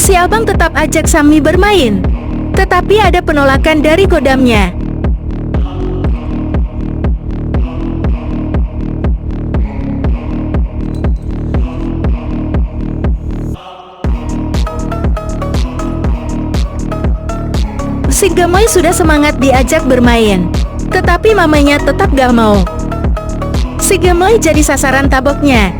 Si abang tetap ajak Sammy bermain, tetapi ada penolakan dari kodamnya. Si gemoy sudah semangat diajak bermain, tetapi mamanya tetap gak mau. Si gemoy jadi sasaran taboknya.